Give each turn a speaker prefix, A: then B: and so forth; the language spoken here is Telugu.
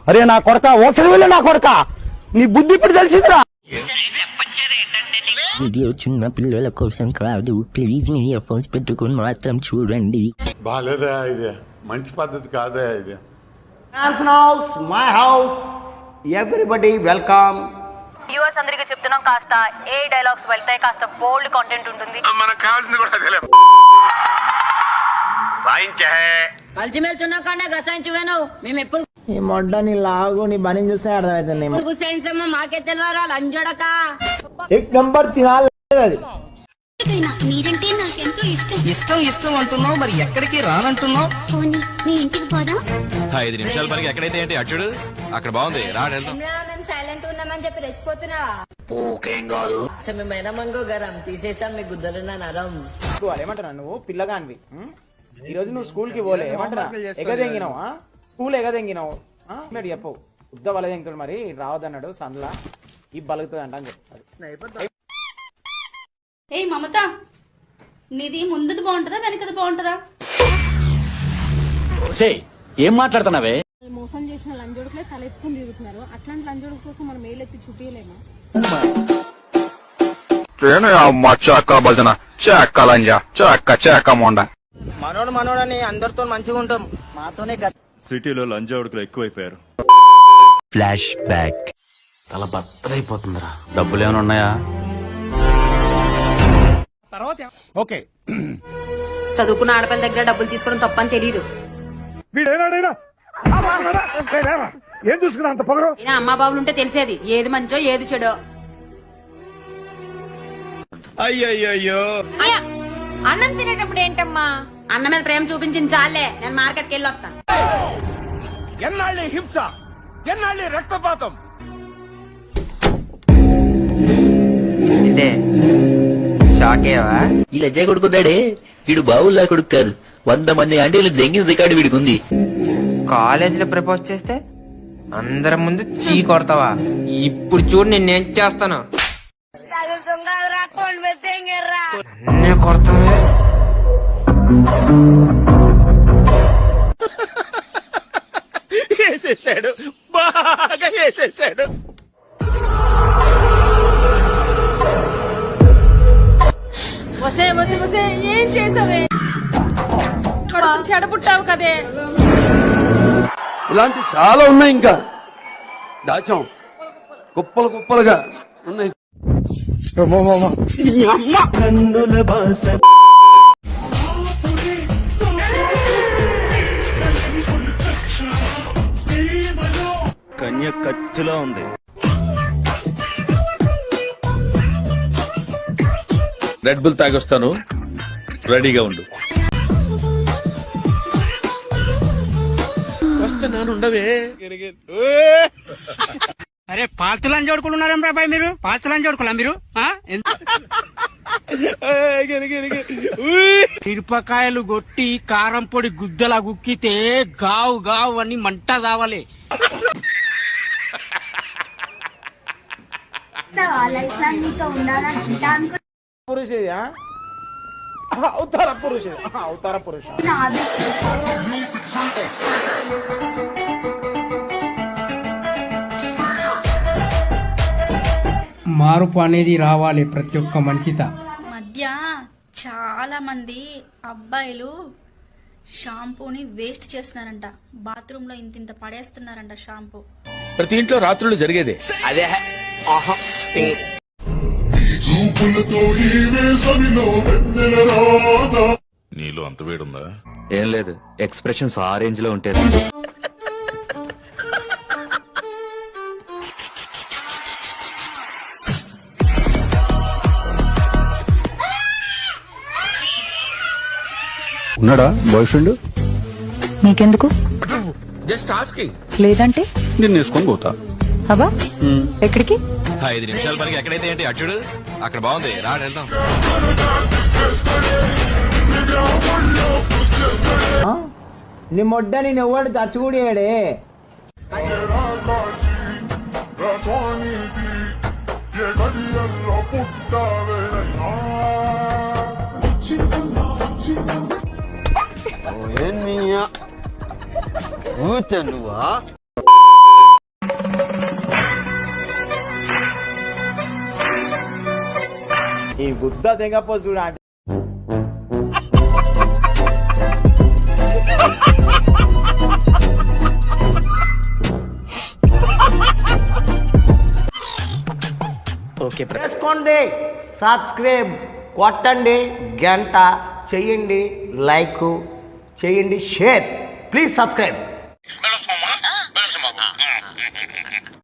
A: అరే నా కొడక ఓసరి వెళ్ళి నా కొడక నీ బుద్ధి ఇప్పుడు తెలిసిందిరా.
B: వీడియో చిన్న పిల్లల కోసం కాదు, ప్లీజ్ మీ ఇయర్ ఫోన్స్ పెట్టుకుని మాత్రం చూడండి.
C: బాలేదా ఇది? మంచి పద్ధతి కాదా ఇది?
A: House my house, everybody welcome.
D: Viewers అందరికీ చెప్తున్నాం, కాస్త ఏ డైలాగ్స్ వెళ్తాయి, కాస్త బోల్డ్ కంటెంట్ ఉంటుంది.
C: మనకు కావాల్సింది కూడా అదే.
E: కలిసిమెలిసిన్నాకంటే గసాయించువేను మేము ఎప్పుడు
A: ఈ మొడ్డ నీ లాగు నీ బని చూస్తే అర్థమవుతుంది.
E: గుసాయించమ్మా మాకే తెలియరా లంజడక
A: ఎక్ నంబర్ తినాలి అది.
F: మీరంటే నాకెంతో ఇష్టం.
G: ఇష్టం అంటున్నావు, మరి ఎక్కడికి రానంటున్నావు?
F: పోనీ మీ ఇంటికి పోదాం.
H: 5 నిమిషాల వరకు ఎక్కడైతే ఏంటి అచ్చుడు అక్కడ బాగుంది వెళ్దాం.
E: మేము సైలెంట్ ఉన్నామని చెప్పి రెచ్చిపోతున్నావా? మేము మైనమంగో గరం తీసేసాం మీ గుద్దలున్న నరం.
A: ఏమంటున్నా నువ్వు పిల్లగానివి, ఈ రోజు నువ్వు స్కూల్ కి పోలే, ఏమంటున్నా ఎగదెంగినావు, స్కూల్ ఎగదెంగినావు, మీరు చెప్పవు ఉద్ద బలదెంగుతాడు, మరి రావద్దన్నాడు సందులా ఈ బలుగుతుంది అంట అని చెప్తాడు.
I: ఏ మమత, నీది ముందుది బాగుంటుందా వెనకది బాగుంటుందా?
G: ఏం మాట్లాడుతున్నావే?
J: మోసం చేసిన లంజోడుకులే తలెత్తుకుని తిరుగుతున్నారు. అట్లాంటి లంజోడు కోసం మనం మేలెత్తి చూపించలేమా?
A: మనోడని అందరితో మంచిగా ఉంటాం, మాతోనే
K: సిటీలో లంజావుడుకులు ఎక్కువైపోయారు.
B: Flash back.
G: తల బద్దలైపోతుందిరా. డబ్బులు ఏమైనా ఉన్నాయా?
A: ఓకే.
E: చదువుకున్న ఆడపిల్ల దగ్గర డబ్బులు తీసుకోవడం తప్పని తెలియదు.
A: ఏం చూసుకున్నా అంత పొగరు?
E: అమ్మా బాబులు ఉంటే తెలిసేది ఏది మంచో ఏది చెడో.
K: అయ్యయ్యో
E: అన్నం తినేటప్పుడు ఏంటమ్మా అన్న మీద ప్రేమ చూపించింది చాలే, నేను మార్కెట్కి వెళ్ళి వస్తాను.
A: ఎన్నాళ్ళి హింస, ఎన్నాళ్ళి రక్తపాతం.
B: ఈ లజ్జా కొడుకున్నాడే వీడు బావుల్లా కొడుకు కాదు, 100 మంది ఆంటీలు దెంగిన రికార్డు వీడికి ఉంది.
G: కాలేజీలో ప్రపోజ్ చేస్తే అందరం ముందు చీ కొడతావా? ఇప్పుడు చూడు నేనేం చేస్తాను. కొడతావే
A: వేసేసాడు, బాగా వేసేసాడు.
E: వసే వసే వసే ఏం చేసావే? చెడబుట్టావు కదే.
K: ఇలాంటి చాలా ఉన్నాయి, ఇంకా దాచాం కుప్పలు కుప్పలుగా ఉన్నాయి.
H: కన్య కత్తిలో ఉంది.
K: రెడ్ బుల్ తాగొస్తాను, రెడీగా ఉండు. వస్తున్నాను, ఉండవే.
G: అరే పాల్తులని జోడుకున్నారా బాబాయ్ మీరు? పాల్తులని జోడుకోలా మీరు? మిరపకాయలు కొట్టి కారం పొడి గుద్దలా గుక్కితే గావు గావు అని మంట కావాలి.
A: పురుష అవతార పురుష, అవతార పురుష.
G: మార్పు అనేది రావాలి ప్రతి ఒక్క మనిషిత.
I: మధ్య చాలా మంది అబ్బాయిలు షాంపూని వేస్ట్ చేస్తున్నారంట, బాత్రూమ్ లో ఇంత పడేస్తున్నారంట షాంపూ.
K: ప్రతి ఇంట్లో రాత్రులు జరిగేదే అదే.
C: నీలో అంత వేడుందా?
H: ఏం లేదు, ఎక్స్ప్రెషన్స్ ఆ రేంజ్ లో ఉంటే.
K: ఉన్నాడా బాయ్ ఫ్రెండ్?
J: నీకెందుకు?
K: Just asking.
J: లేదంటే
K: నేను వేసుకొని పోతా.
J: అబ్బా ఎక్కడికి?
H: 5 నిమిషాల వరకు ఎక్కడైతే ఏంటి అచ్చుడు అక్కడ బాగుంది వెళ్దాం.
A: నీ మొడ్డ నేను ఎవడు తచ్చుకుడియాడే.
K: నువ్వా
A: ఈ గుద్ద తెగపో చూడ అంటే
L: చేసుకోండి, సబ్స్క్రైబ్ కొట్టండి, గంట చెయ్యండి, లైక్ చేయండి, షేర్. Please subscribe.